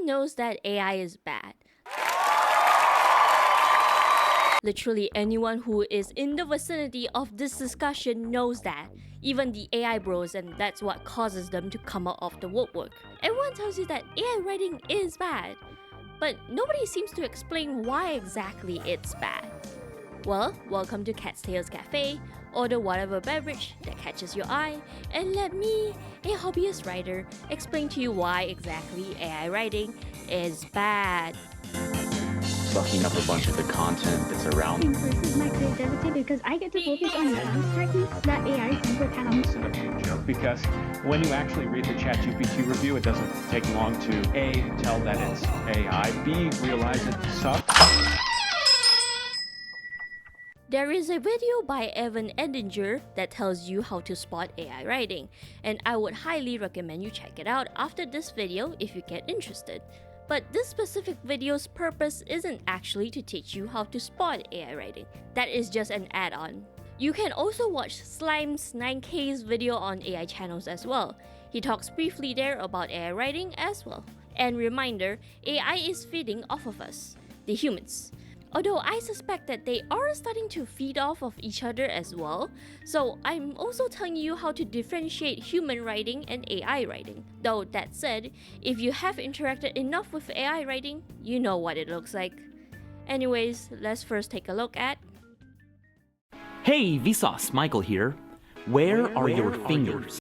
Everyone knows that AI is bad. Literally anyone who is in the vicinity of this discussion knows that. Even the AI bros, and that's what causes them to come out of the woodwork. Everyone tells you that AI writing is bad, but nobody seems to explain why exactly it's bad. Well, welcome to Cat's Tails Cafe. Order whatever beverage that catches your eye, and let me, a hobbyist writer, explain to you why exactly AI writing is bad. Sucking up a bunch of the content that's around. Increases my creativity because I get to focus on dance techniques that AI simply cannot. SuperEyepatchWolf, because when you actually read the ChatGPT review, it doesn't take long to A, tell that it's AI, B, realize it sucks. There is a video by Edinger that tells you how to spot AI writing, and I would highly recommend you check it out after this video if you get interested. But this specific video's purpose isn't actually to teach you how to spot AI writing. That is just an add-on. You can also watch Slime's 9K's video on AI channels as well. He talks briefly there about AI writing as well. And reminder, AI is feeding off of us, the humans. Although I suspect that they are starting to feed off of each other as well, so I'm also telling you how to differentiate human writing and AI writing. Though that said, if you have interacted enough with AI writing, you know what it looks like. Anyways, let's first take a look at... Hey Vsauce, Michael here. Where are your fingers?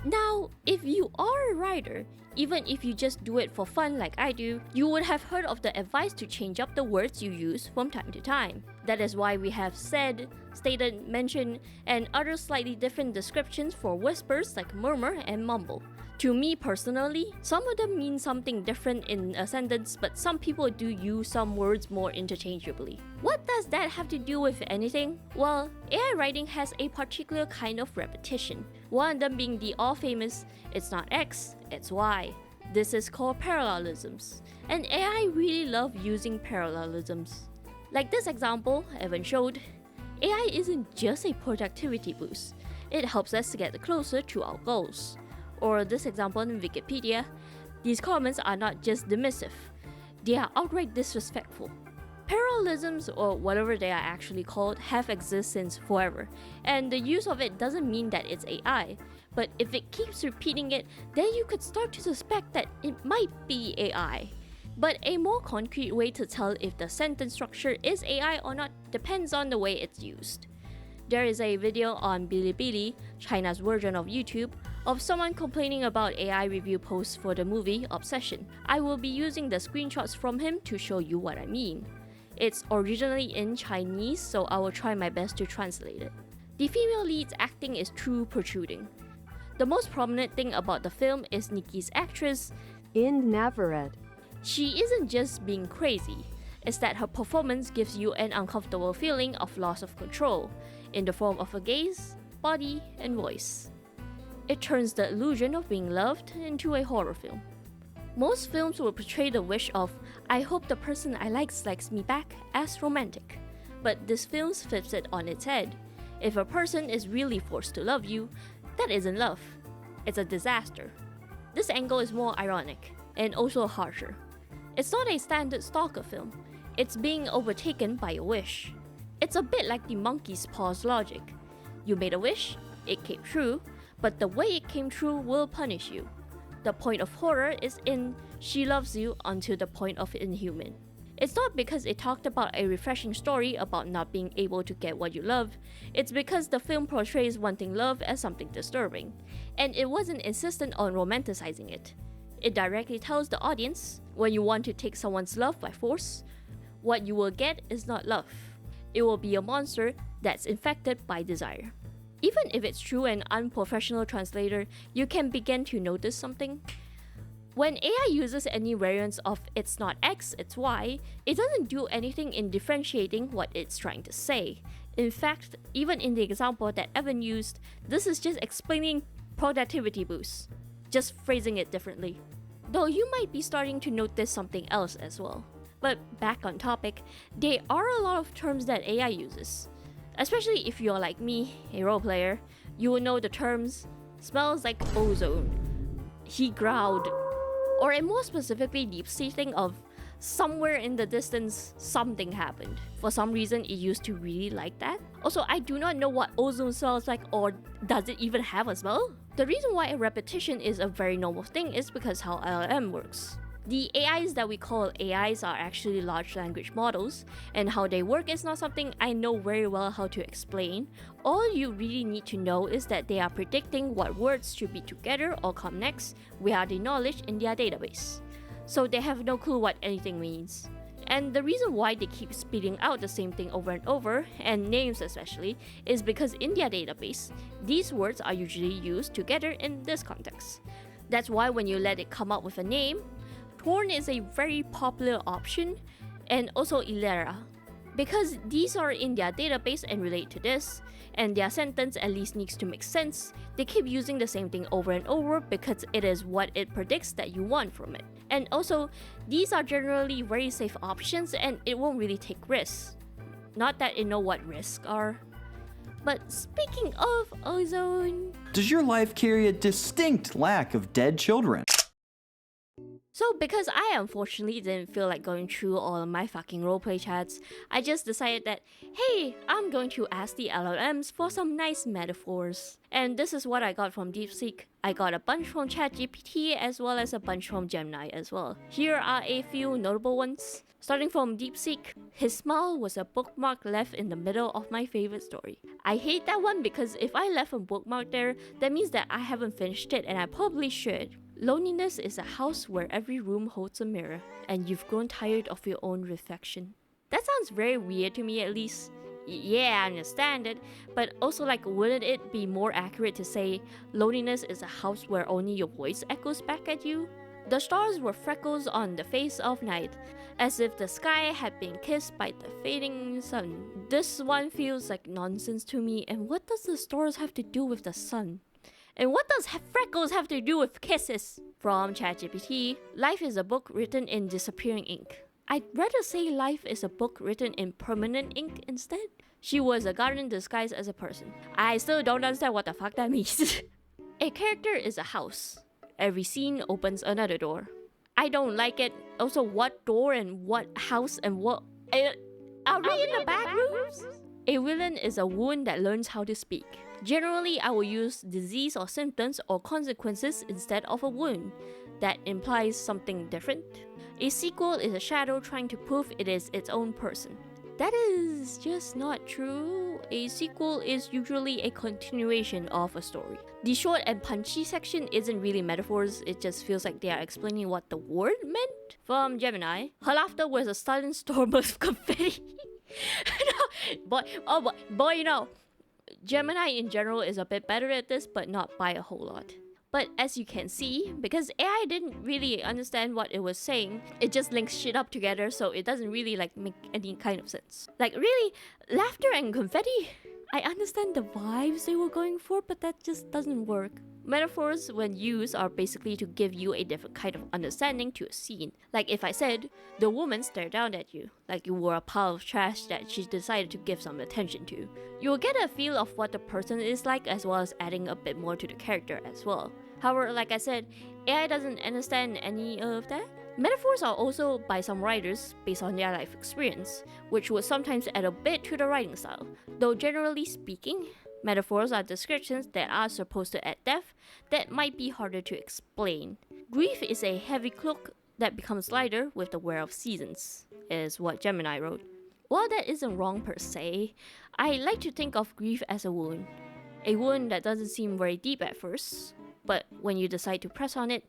Now, if you are a writer, even if you just do it for fun like I do, you would have heard of the advice to change up the words you use from time to time. That is why we have said, stated, mentioned, and other slightly different descriptions for whispers like murmur and mumble. To me personally, some of them mean something different in a sentence, but some people do use some words more interchangeably. What does that have to do with anything? Well, AI writing has a particular kind of repetition. One of them being the all-famous, it's not X, it's Y. This is called parallelisms. And AI really love using parallelisms. Like this example Evan showed, AI isn't just a productivity boost. It helps us to get closer to our goals. Or this example in Wikipedia, these comments are not just dismissive, they are outright disrespectful. Parallelisms, or whatever they are actually called, have existed since forever, and the use of it doesn't mean that it's AI, but if it keeps repeating it, then you could start to suspect that it might be AI. But a more concrete way to tell if the sentence structure is AI or not depends on the way it's used. There is a video on Bilibili, China's version of YouTube, of someone complaining about AI review posts for the movie Obsession. I will be using the screenshots from him to show you what I mean. It's originally in Chinese, so I will try my best to translate it. The female lead's acting is too protruding. The most prominent thing about the film is Nikki's actress, in Navarrete. She isn't just being crazy, it's that her performance gives you an uncomfortable feeling of loss of control, in the form of a gaze, body, and voice. It turns the illusion of being loved into a horror film. Most films will portray the wish of, I hope the person I likes me back, as romantic. But this film flips it on its head. If a person is really forced to love you, that isn't love. It's a disaster. This angle is more ironic, and also harsher. It's not a standard stalker film. It's being overtaken by a wish. It's a bit like the monkey's paws logic. You made a wish, it came true, but the way it came true will punish you. The point of horror is in she loves you until the point of inhuman. It's not because it talked about a refreshing story about not being able to get what you love, it's because the film portrays wanting love as something disturbing, and it wasn't insistent on romanticizing it. It directly tells the audience, when you want to take someone's love by force, what you will get is not love. It will be a monster that's infected by desire. Even if it's through an unprofessional translator, you can begin to notice something. When AI uses any variants of it's not X, it's Y, it doesn't do anything in differentiating what it's trying to say. In fact, even in the example that Evan used, this is just explaining productivity boosts, just phrasing it differently. Though you might be starting to notice something else as well. But back on topic, there are a lot of terms that AI uses. Especially if you're like me, a role player, you will know the terms smells like ozone, he growled, Or a more specifically deep seating of somewhere in the distance, something happened. For some reason, it used to really like that. Also, I do not know what ozone smells like, or does it even have a smell? The reason why a repetition is a very normal thing is because how LLM works. The AIs that we call AIs are actually large language models, and how they work is not something I know very well how to explain. All you really need to know is that they are predicting what words should be together or come next without the knowledge in their database. So they have no clue what anything means. And the reason why they keep spitting out the same thing over and over, and names especially, is because in their database, these words are usually used together in this context. That's why when you let it come up with a name, Torn is a very popular option, and also Ilera. Because these are in their database and relate to this, and their sentence at least needs to make sense, they keep using the same thing over and over because it is what it predicts that you want from it. And also, these are generally very safe options and it won't really take risks. Not that it know what risks are. But speaking of ozone... Does your life carry a distinct lack of dead children? So because I unfortunately didn't feel like going through all of my fucking roleplay chats, I just decided that, hey, I'm going to ask the LLMs for some nice metaphors. And this is what I got from DeepSeek. I got a bunch from ChatGPT as well as a bunch from Gemini as well. Here are a few notable ones. Starting from DeepSeek, his smile was a bookmark left in the middle of my favorite story. I hate that one because if I left a bookmark there, that means that I haven't finished it and I probably should. Loneliness is a house where every room holds a mirror, and you've grown tired of your own reflection. That sounds very weird to me at least. Yeah, I understand it, but also like wouldn't it be more accurate to say loneliness is a house where only your voice echoes back at you? The stars were freckles on the face of night, as if the sky had been kissed by the fading sun. This one feels like nonsense to me, and what does the stars have to do with the sun? And what does freckles have to do with kisses? From ChatGPT, life is a book written in disappearing ink. I'd rather say life is a book written in permanent ink instead. She was a garden disguised as a person. I still don't understand what the fuck that means. A character is a house. Every scene opens another door. I don't like it. Also, what door and what house and what... Are we in the back rooms? A villain is a wound that learns how to speak. Generally, I will use disease or symptoms or consequences instead of a wound. That implies something different. A sequel is a shadow trying to prove it is its own person. That is just not true. A sequel is usually a continuation of a story. The short and punchy section isn't really metaphors, it just feels like they are explaining what the word meant. From Gemini, her laughter was a sudden storm of confetti. Boy, you know, Gemini in general is a bit better at this, but not by a whole lot. But as you can see, because AI didn't really understand what it was saying, it just links shit up together, so it doesn't really like make any kind of sense. Like really, laughter and confetti? I understand the vibes they were going for, but that just doesn't work. Metaphors, when used, are basically to give you a different kind of understanding to a scene. Like if I said, the woman stared down at you, like you were a pile of trash that she decided to give some attention to. You'll get a feel of what the person is like as well as adding a bit more to the character as well. However, like I said, AI doesn't understand any of that. Metaphors are also by some writers based on their life experience, which would sometimes add a bit to the writing style. Though generally speaking, metaphors are descriptions that are supposed to add depth that might be harder to explain. Grief is a heavy cloak that becomes lighter with the wear of seasons, is what Gemini wrote. While that isn't wrong per se, I like to think of grief as a wound. A wound that doesn't seem very deep at first, but when you decide to press on it,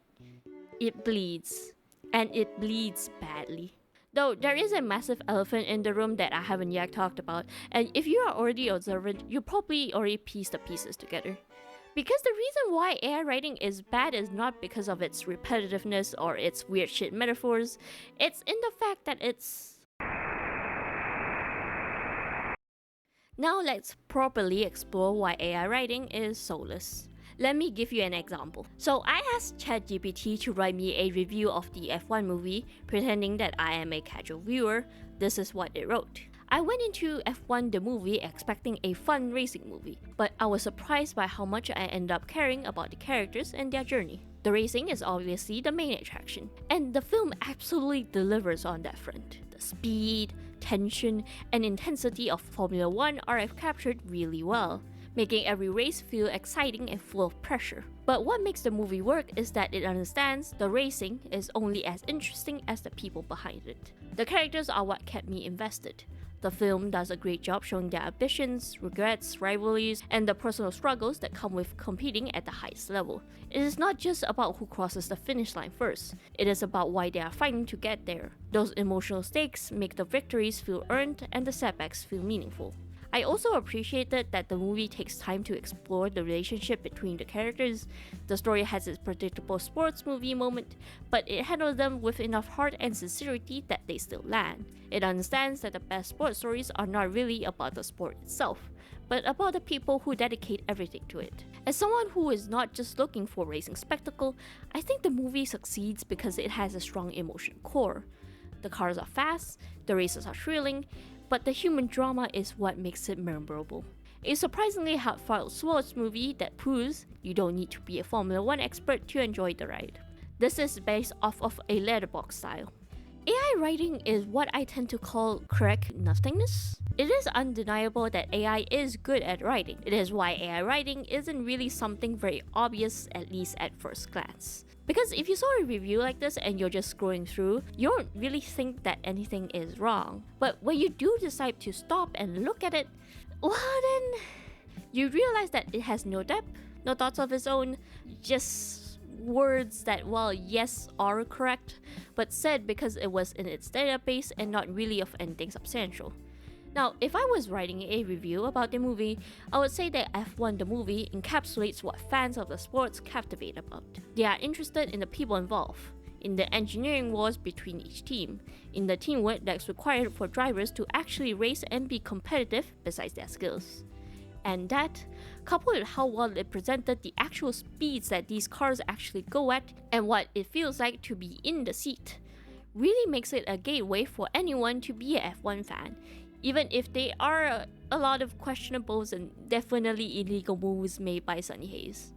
it bleeds. And it bleeds badly. Though there is a massive elephant in the room that I haven't yet talked about, and if you are already observant, you probably already pieced the pieces together. Because the reason why AI writing is bad is not because of its repetitiveness or its weird shit metaphors, it's in the fact that it's... Now let's properly explore why AI writing is soulless. Let me give you an example. So I asked ChatGPT to write me a review of the F1 movie, pretending that I am a casual viewer. This is what it wrote. I went into F1 the movie expecting a fun racing movie, but I was surprised by how much I ended up caring about the characters and their journey. The racing is obviously the main attraction, and the film absolutely delivers on that front. The speed, tension, and intensity of Formula 1 are captured really well, making every race feel exciting and full of pressure. But what makes the movie work is that it understands the racing is only as interesting as the people behind it. The characters are what kept me invested. The film does a great job showing their ambitions, regrets, rivalries, and the personal struggles that come with competing at the highest level. It is not just about who crosses the finish line first, it is about why they are fighting to get there. Those emotional stakes make the victories feel earned and the setbacks feel meaningful. I also appreciated that the movie takes time to explore the relationship between the characters. The story has its predictable sports movie moment, but it handles them with enough heart and sincerity that they still land. It understands that the best sports stories are not really about the sport itself, but about the people who dedicate everything to it. As someone who is not just looking for racing spectacle, I think the movie succeeds because it has a strong emotional core. The cars are fast, the races are thrilling, but the human drama is what makes it memorable. A surprisingly heartfelt sports movie that proves you don't need to be a Formula 1 expert to enjoy the ride. This is based off of a letterbox style. AI writing is what I tend to call correct nothingness. It is undeniable that AI is good at writing. It is why AI writing isn't really something very obvious, at least at first glance. Because if you saw a review like this and you're just scrolling through, you don't really think that anything is wrong. But when you do decide to stop and look at it, well then, you realize that it has no depth, no thoughts of its own, just words that, well, yes, are correct, but said because it was in its database and not really of anything substantial. Now, if I was writing a review about the movie, I would say that F1 the movie encapsulates what fans of the sports captivate about. They are interested in the people involved, in the engineering wars between each team, in the teamwork that's required for drivers to actually race and be competitive besides their skills. And that, coupled with how well it presented the actual speeds that these cars actually go at and what it feels like to be in the seat, really makes it a gateway for anyone to be a F1 fan, even if there are a lot of questionables and definitely illegal moves made by Sunny Hayes.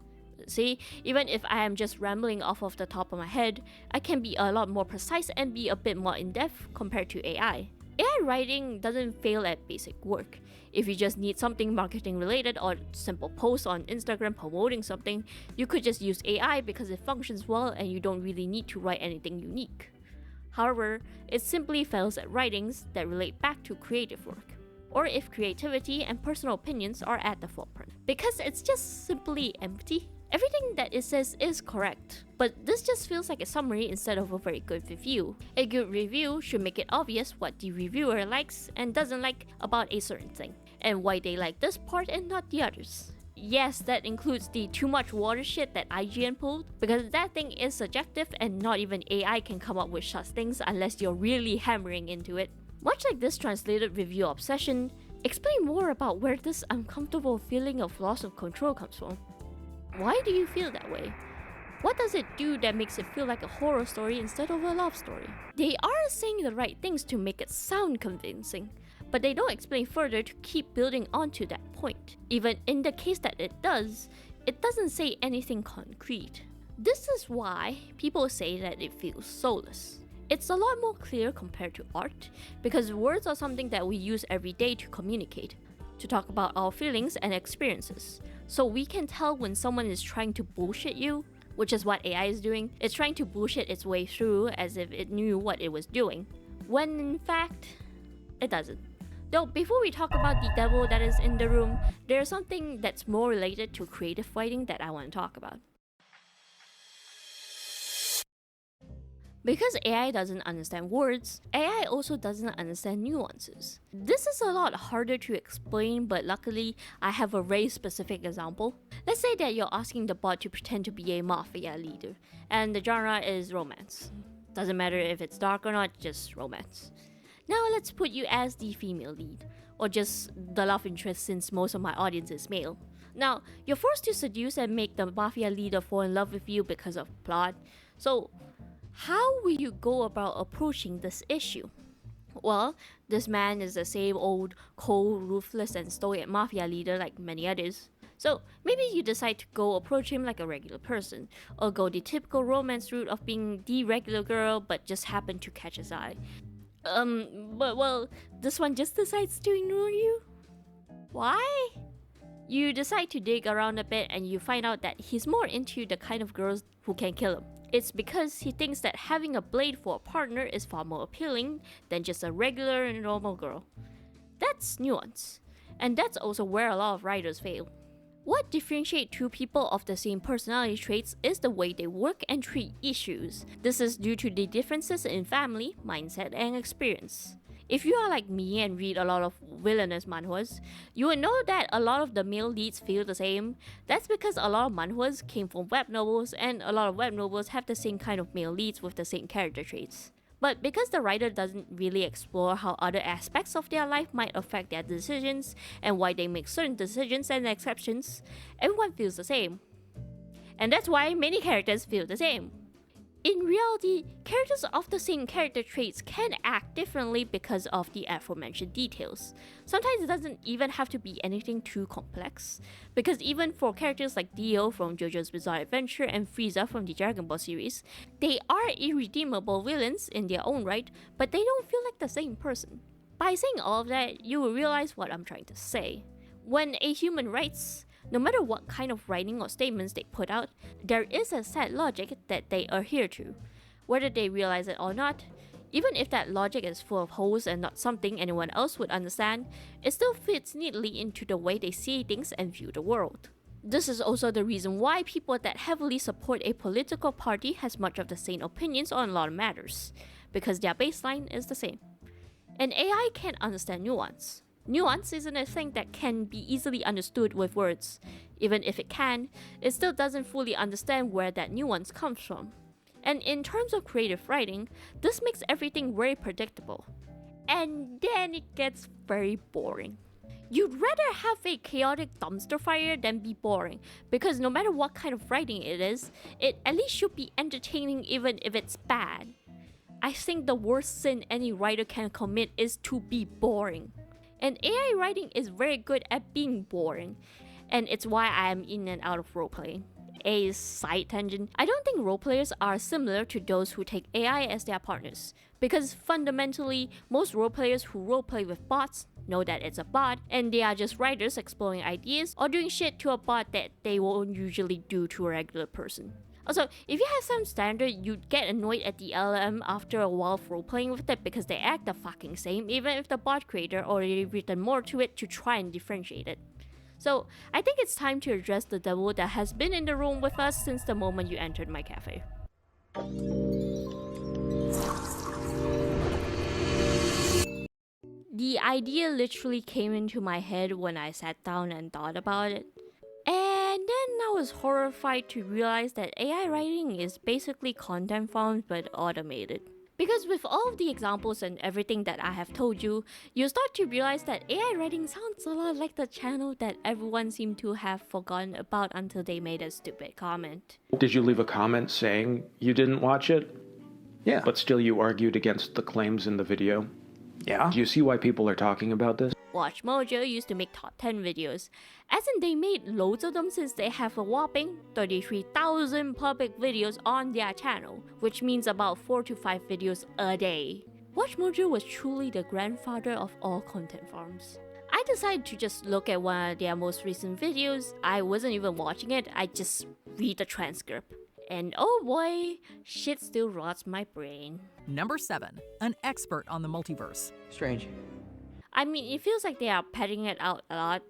See, even if I am just rambling off of the top of my head, I can be a lot more precise and be a bit more in-depth compared to AI. AI writing doesn't fail at basic work. If you just need something marketing related or simple posts on Instagram promoting something, you could just use AI because it functions well and you don't really need to write anything unique. However, it simply fails at writings that relate back to creative work, or if creativity and personal opinions are at the forefront, because it's just simply empty. Everything that it says is correct, but this just feels like a summary instead of a very good review. A good review should make it obvious what the reviewer likes and doesn't like about a certain thing, and why they like this part and not the others. Yes, that includes the too much water shit that IGN pulled, because that thing is subjective and not even AI can come up with such things unless you're really hammering into it. Much like this translated review obsession, explain more about where this uncomfortable feeling of loss of control comes from. Why do you feel that way? What does it do that makes it feel like a horror story instead of a love story? They are saying the right things to make it sound convincing, but they don't explain further to keep building onto that point. Even in the case that it doesn't say anything concrete. This is why people say that it feels soulless. It's a lot more clear compared to art, because words are something that we use every day to communicate, to talk about our feelings and experiences. So we can tell when someone is trying to bullshit you, which is what AI is doing. It's trying to bullshit its way through as if it knew what it was doing, when in fact, it doesn't. Though before we talk about the devil that is in the room, there's something that's more related to creative writing that I want to talk about. Because AI doesn't understand words, AI also doesn't understand nuances. This is a lot harder to explain, but luckily I have a very specific example. Let's say that you're asking the bot to pretend to be a mafia leader, and the genre is romance. Doesn't matter if it's dark or not, just romance. Now let's put you as the female lead, or just the love interest since most of my audience is male. Now, you're forced to seduce and make the mafia leader fall in love with you because of plot. So, how will you go about approaching this issue? Well, this man is the same old, cold, ruthless, and stoic mafia leader like many others. So maybe you decide to go approach him like a regular person, or go the typical romance route of being the regular girl but just happen to catch his eye. But well, this one just decides to ignore you? Why? You decide to dig around a bit and you find out that he's more into the kind of girls who can kill him. It's because he thinks that having a blade for a partner is far more appealing than just a regular and normal girl. That's nuance. And that's also where a lot of writers fail. What differentiates two people of the same personality traits is the way they work and treat issues. This is due to the differences in family, mindset, and experience. If you are like me and read a lot of villainous manhwas, you will know that a lot of the male leads feel the same. That's because a lot of manhwas came from web novels, and a lot of web novels have the same kind of male leads with the same character traits. But because the writer doesn't really explore how other aspects of their life might affect their decisions and why they make certain decisions and exceptions, everyone feels the same. And that's why many characters feel the same. In reality, characters of the same character traits can act differently because of the aforementioned details. Sometimes it doesn't even have to be anything too complex, because even for characters like Dio from JoJo's Bizarre Adventure and Frieza from the Dragon Ball series, they are irredeemable villains in their own right, but they don't feel like the same person. By saying all of that, you will realize what I'm trying to say. When a human writes, no matter what kind of writing or statements they put out, there is a set logic that they adhere to. Whether they realize it or not, even if that logic is full of holes and not something anyone else would understand, it still fits neatly into the way they see things and view the world. This is also the reason why people that heavily support a political party has much of the same opinions on a lot of matters, because their baseline is the same. An AI can't understand nuance. Nuance isn't a thing that can be easily understood with words. Even if it can, it still doesn't fully understand where that nuance comes from. And in terms of creative writing, this makes everything very predictable. And then it gets very boring. You'd rather have a chaotic dumpster fire than be boring, because no matter what kind of writing it is, it at least should be entertaining even if it's bad. I think the worst sin any writer can commit is to be boring. And AI writing is very good at being boring, and it's why I am in and out of roleplaying. A side tangent, I don't think roleplayers are similar to those who take AI as their partners, because fundamentally, most roleplayers who roleplay with bots know that it's a bot, and they are just writers exploring ideas or doing shit to a bot that they won't usually do to a regular person. Also, if you have some standard, you'd get annoyed at the LLM after a while of roleplaying with it because they act the fucking same, even if the bot creator already written more to it to try and differentiate it. So, I think it's time to address the devil that has been in the room with us since the moment you entered my cafe. The idea literally came into my head when I sat down and thought about it. And then I was horrified to realize that AI writing is basically content farms but automated. Because with all of the examples and everything that I have told you, you start to realize that AI writing sounds a lot like the channel that everyone seemed to have forgotten about until they made a stupid comment. Did you leave a comment saying you didn't watch it? Yeah. But still you argued against the claims in the video? Yeah. Do you see why people are talking about this? WATCHMOJO used to make top 10 videos, as in they made loads of them since they have a whopping 33,000 public videos on their channel, which means about 4 to 5 videos a day. WATCHMOJO was truly the grandfather of all content farms. I decided to just look at one of their most recent videos. I wasn't even watching it, I just read the transcript. And oh boy, shit still rots my brain. Number 7. An expert on the multiverse. Strange. I mean, it feels like they are padding it out a lot,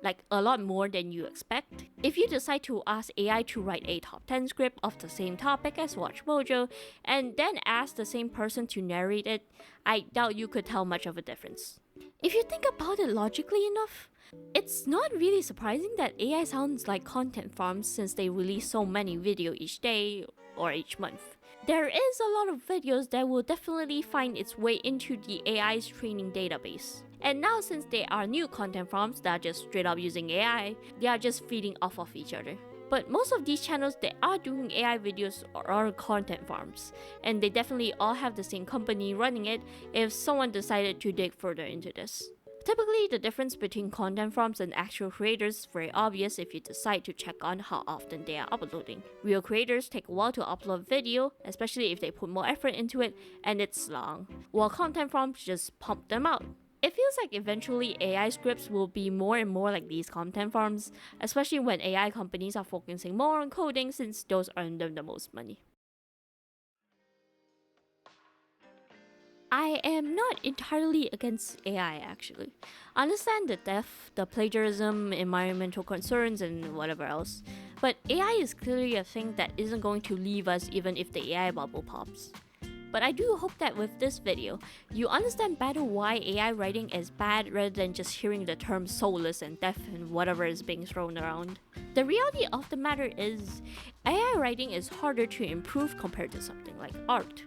like a lot more than you expect. If you decide to ask AI to write a top 10 script of the same topic as WATCHMOJO, and then ask the same person to narrate it, I doubt you could tell much of a difference. If you think about it logically enough, it's not really surprising that AI sounds like content farms since they release so many videos each day or each month. There is a lot of videos that will definitely find its way into the AI's training database. And now since they are new content farms that are just straight up using AI, they are just feeding off of each other. But most of these channels that are doing AI videos are content farms, and they definitely all have the same company running it if someone decided to dig further into this. Typically, the difference between content forms and actual creators is very obvious if you decide to check on how often they are uploading. Real creators take a while to upload video, especially if they put more effort into it and it's long, while content forms just pump them out. It feels like eventually AI scripts will be more and more like these content farms, especially when AI companies are focusing more on coding since those earn them the most money. I am not entirely against AI actually. I understand the theft, the plagiarism, environmental concerns, and whatever else, but AI is clearly a thing that isn't going to leave us even if the AI bubble pops. But I do hope that with this video, you understand better why AI writing is bad rather than just hearing the term soulless and deaf and whatever is being thrown around. The reality of the matter is, AI writing is harder to improve compared to something like art.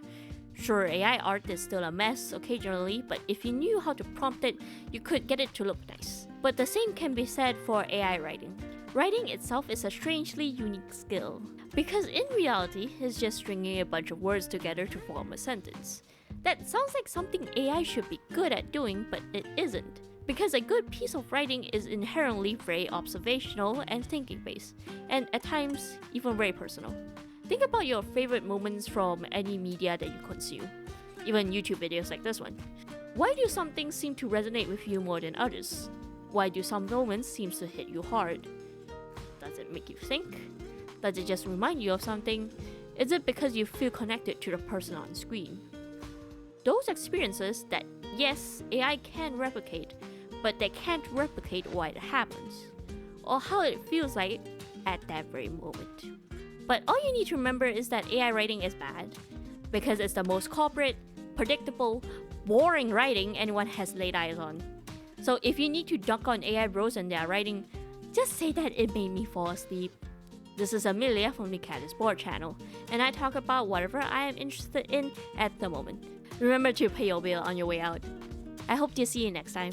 Sure, AI art is still a mess occasionally, but if you knew how to prompt it, you could get it to look nice. But the same can be said for AI writing. Writing itself is a strangely unique skill, because in reality, it's just stringing a bunch of words together to form a sentence. That sounds like something AI should be good at doing, but it isn't. Because a good piece of writing is inherently very observational and thinking-based, and at times, even very personal. Think about your favorite moments from any media that you consume, even YouTube videos like this one. Why do some things seem to resonate with you more than others? Why do some moments seem to hit you hard? Does it make you think? Does it just remind you of something? Is it because you feel connected to the person on screen? Those experiences that, yes, AI can replicate, but they can't replicate why it happens, or how it feels like at that very moment. But all you need to remember is that AI writing is bad, because it's the most corporate, predictable, boring writing anyone has laid eyes on. So if you need to dunk on AI bros and their writing, just say that it made me fall asleep. This is Amelia from the Cat is Bored channel, and I talk about whatever I am interested in at the moment. Remember to pay your bill on your way out. I hope to see you next time.